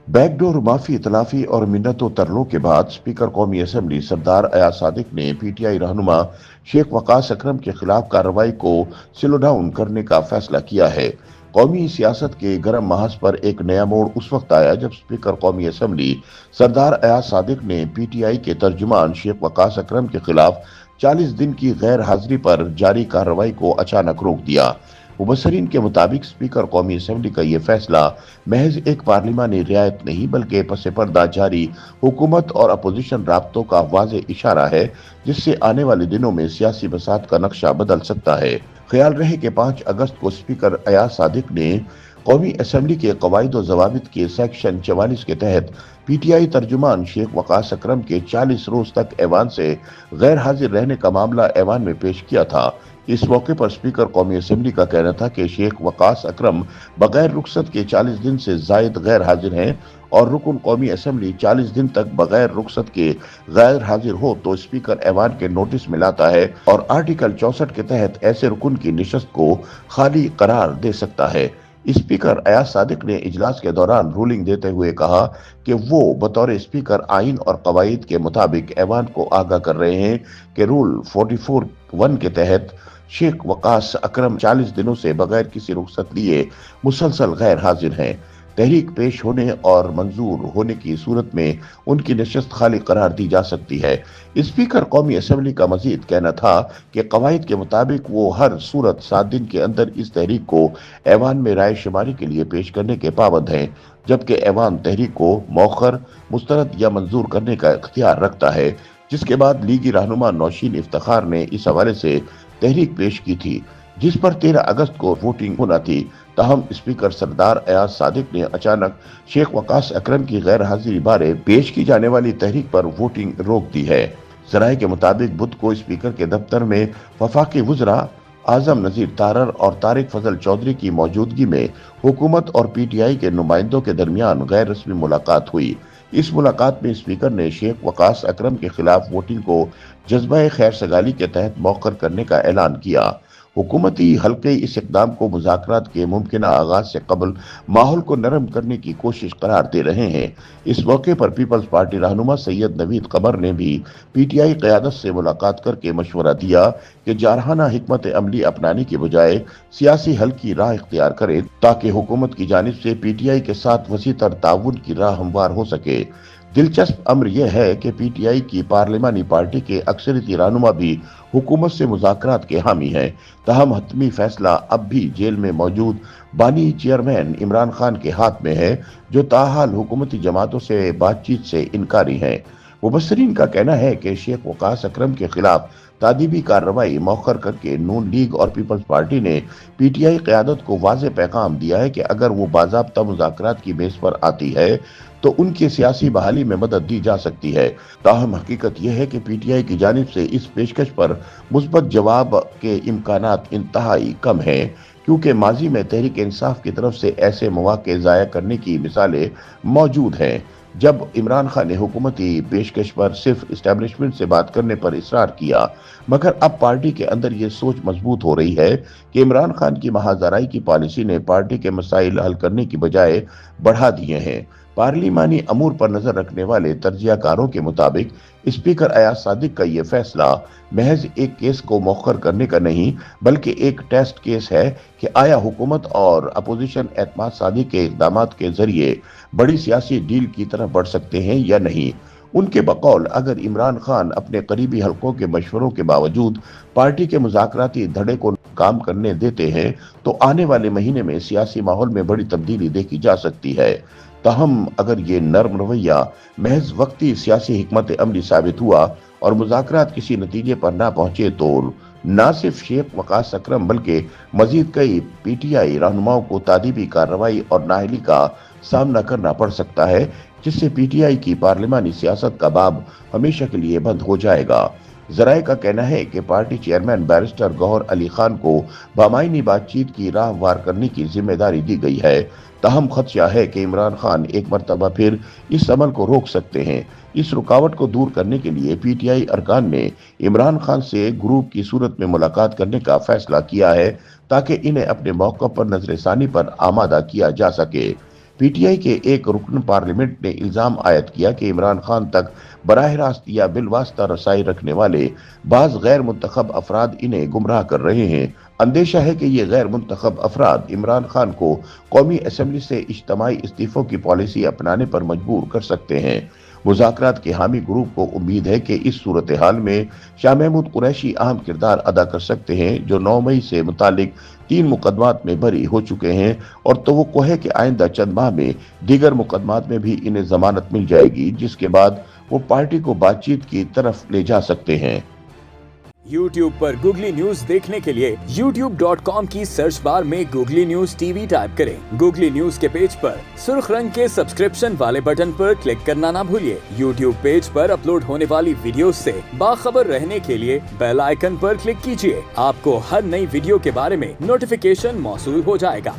Backdoor माफी इतलाफी और मिन्नतों तरलों के बाद स्पीकर कौमी असम्बली सरदार अयाज सादिक ने पीटीआई रहनुमा शेख वकास अकरम के खिलाफ कार्रवाई को स्लो डाउन करने का फैसला किया है। कौमी सियासत के गर्म महाज पर एक नया मोड़ उस वक्त आया जब स्पीकर कौमी असम्बली सरदार अयाज सादिक ने पीटीआई के तर्जुमान शेख वकास अकरम के खिलाफ 40 दिन की गैर हाजिरी पर जारी कार्रवाई को अचानक रोक दिया। मुबसरीन के मुताबिक स्पीकर कौमी असम्बली का ये फैसला महज एक पार्लिमानी रियायत नहीं बल्कि पसे पर्दा जारी हुकूमत और अपोजिशन राब्तों का वाज़ेह इशारा है, जिससे आने वाले दिनों में सियासी बसात का नक्शा बदल सकता है। ख्याल रहे कि 5 अगस्त को स्पीकर अयाज सादिक ने कौमी असम्बली के कवायद व जवाबित के सेक्शन 44 के तहत पीटीआई तर्जुमान शेख वकास अकरम के 40 रोज तक ऐवान से गैर हाजिर रहने का मामला ऐवान में पेश किया था। इस मौके पर स्पीकर कौमी असम्बली का कहना था कि शेख वकास अकरम बगैर रुखसत के 40 दिन से जायद गैर हाजिर हैं और रुकन कौमी असम्बली 40 दिन तक बगैर रुखसत के गैर हाजिर हो तो स्पीकर ऐवान के नोटिस में लाता है और आर्टिकल 64 के तहत ऐसे रुकन की निशस्त को खाली करार दे सकता है। स्पीकर अयाज सादिक ने इजलास के दौरान रूलिंग देते हुए कहा कि वो बतौर स्पीकर आइन और कवायद के मुताबिक ऐवान को आगाह कर रहे हैं कि रूल 44(1) के तहत शेख वकास अकरम 40 दिनों से बगैर किसी रुखसत लिए मुसलसल गैर हाजिर हैं। तहरीक पेश होने और मंजूर होने की सूरत में उनकी नशस्त खाली करार दी जा सकती है। स्पीकर कौमी असम्बली का मजीद कहना था कि कवायद के मुताबिक वो हर सूरत 7 दिन के अंदर इस तहरीक को ऐवान में राय शुमारी के लिए पेश करने के पाबंद हैं, जबकि ऐवान तहरीक को मौखर, मुस्तरद या मंजूर करने का इख्तियार रखता है, जिसके बाद लीगी रहनुमा नौशीन इफ्तिखार ने इस हवाले से तहरीक पेश की थी, जिस पर 13 अगस्त को वोटिंग होना थी। ताहम स्पीकर सरदार अयाज सादिक ने अचानक शेख वकास अकरम की गैर हाजिरी बारे पेश की जाने वाली तहरीक पर वोटिंग रोक दी है। जराये के मुताबिक बुध को स्पीकर के दफ्तर में वफाकी वुज़रा आजम नजीर तारर और तारिक फजल चौधरी की मौजूदगी में हुकूमत और पीटीआई के नुमाइंदों के दरमियान गैर रस्मी मुलाकात हुई। इस मुलाकात में स्पीकर ने शेख वकास अकरम के खिलाफ वोटिंग को जज्बा खैर सगाली के तहत मौखर करने का ऐलान किया। हुकूमती हल्के इस इक़दाम को मुज़ाकरात के मुमकिना आगाज से कबल माहौल को नरम करने की कोशिश करार दे रहे हैं। इस मौके पर पीपल्स पार्टी रहनुमा सैयद नवीद कमर ने भी पीटीआई क़यादत से मुलाकात करके मशवरा दिया कि जारहाना हिकमत अमली अपनाने की बजाय सियासी हल की राह इख्तियार करे ताकि हुकूमत की जानिब से पीटीआई के साथ वसी तर ताउन की राह हमवार हो सके। दिलचस्प अम्र यह है कि पीटीआई की पार्लिमानी पार्टी के अक्सरियती रहनुमा भी हुकूमत से मुज़ाकरात के हामी हैं। तहम हतमी फैसला अब भी जेल में मौजूद बानी चेयरमैन इमरान खान के हाथ में है, जो ताहाल हुकूमती जमातों से बातचीत से इनकारी हैं। मुबसरीन का कहना है कि शेख वकास अकरम के खिलाफ तादीबी कार्रवाई मौखर करके नून लीग और पीपल्स पार्टी ने पीटीआई क़यादत को वाज़ेह पैगाम दिया है कि अगर वो बाज़ाब्ता मुज़ाकरात की बेस पर आती है तो उनकी सियासी बहाली में मदद दी जा सकती है। ताहम हकीकत यह है कि पीटीआई की जानिब से इस पेशकश पर मुस्बत जवाब के इम्कानात इंतहाई कम हैं, क्योंकि माजी में तहरीक इंसाफ की तरफ से ऐसे मौके ज़ाया करने की मिसालें मौजूद हैं। जब इमरान खान ने हुकूमती पेशकश पर सिर्फ इस्टेब्लिशमेंट से बात करने पर इसरार किया, मगर अब पार्टी के अंदर ये सोच मजबूत हो रही है कि इमरान खान की महाजराई की पॉलिसी ने पार्टी के मसाइल हल करने की बजाय बढ़ा दिए हैं। पार्लिमानी अमूर पर नजर रखने वाले तर्जियाकारों के मुताबिक स्पीकर अयाज सादिक का ये फैसला महज एक केस को मौखर करने का नहीं बल्कि एक टेस्ट केस है कि आया हुकूमत और अपोजिशन एतमाद सादी के इक़दामात के जरिए बड़ी सियासी डील की तरफ बढ़ सकते हैं या नहीं। उनके बकौल अगर इमरान खान अपने करीबी हलकों के मशवरों के बावजूद पार्टी के मुज़ाकराती धड़े को काम करने देते हैं तो आने वाले महीने में सियासी माहौल में बड़ी तब्दीली देखी जा सकती है। ताहम अगर ये नर्म रवैया महज वक्ती सियासी हिकमत अमली साबित हुआ और मुज़ाकरात किसी नतीजे पर ना पहुंचे तो न सिर्फ शेख वकास अकरम बल्कि मजीद कई पीटीआई रहनुमाओं को तादीबी कार्रवाई और नाअहली का सामना करना पड़ सकता है, जिससे पीटीआई की पार्लिमानी सियासत का बाब हमेशा के लिए बंद हो जाएगा। जराये का कहना है कि party chairman barrister Gohar Ali Khan को बामायनी बातचीत की राह वार करने की जिम्मेदारी दी गई है। ताहम खदशा है कि इमरान खान एक मरतबा फिर इस अमल को रोक सकते हैं। इस रुकावट को दूर करने के लिए पीटीआई अरकान ने इमरान खान से ग्रुप की सूरत में मुलाकात करने का फैसला किया है ताकि इन्हें अपने मौक़िफ़ पर नजरसानी पर आमादा किया जा सके। PTI के एक रुकन पार्लियामेंट ने इल्जाम आयद किया कि इमरान खान तक बराह रास्त या बिलवास्ता रसाई रखने वाले बाज गैर मुंतखब अफराद इन्हें गुमराह कर रहे हैं। अंदेशा है कि ये गैर मुंतखब अफराद इमरान खान को कौमी असम्बली से इज्तमाई इस्तीफों की पॉलिसी अपनाने पर मजबूर कर सकते हैं। मुज़ाकरात के हामी ग्रुप को उम्मीद है कि इस सूरत हाल में शाह महमूद कुरैशी अहम किरदार अदा कर सकते हैं, जो 9 मई से मुतालिक 3 मुकदमात में बरी हो चुके हैं और तवक्को है कि आइंदा चंद माह में दीगर मुकदमात में भी इन्हें जमानत मिल जाएगी, जिसके बाद वो पार्टी को बातचीत की तरफ ले जा सकते हैं। YouTube पर गूगली न्यूज देखने के लिए youtube.com की सर्च बार में गूगली न्यूज टीवी टाइप करें। गूगली न्यूज के पेज पर सुर्ख रंग के सब्सक्रिप्शन वाले बटन पर क्लिक करना ना भूलिए। YouTube पेज पर अपलोड होने वाली वीडियोस से बाखबर रहने के लिए बेल आइकन पर क्लिक कीजिए। आपको हर नई वीडियो के बारे में नोटिफिकेशन मौसूल हो जाएगा।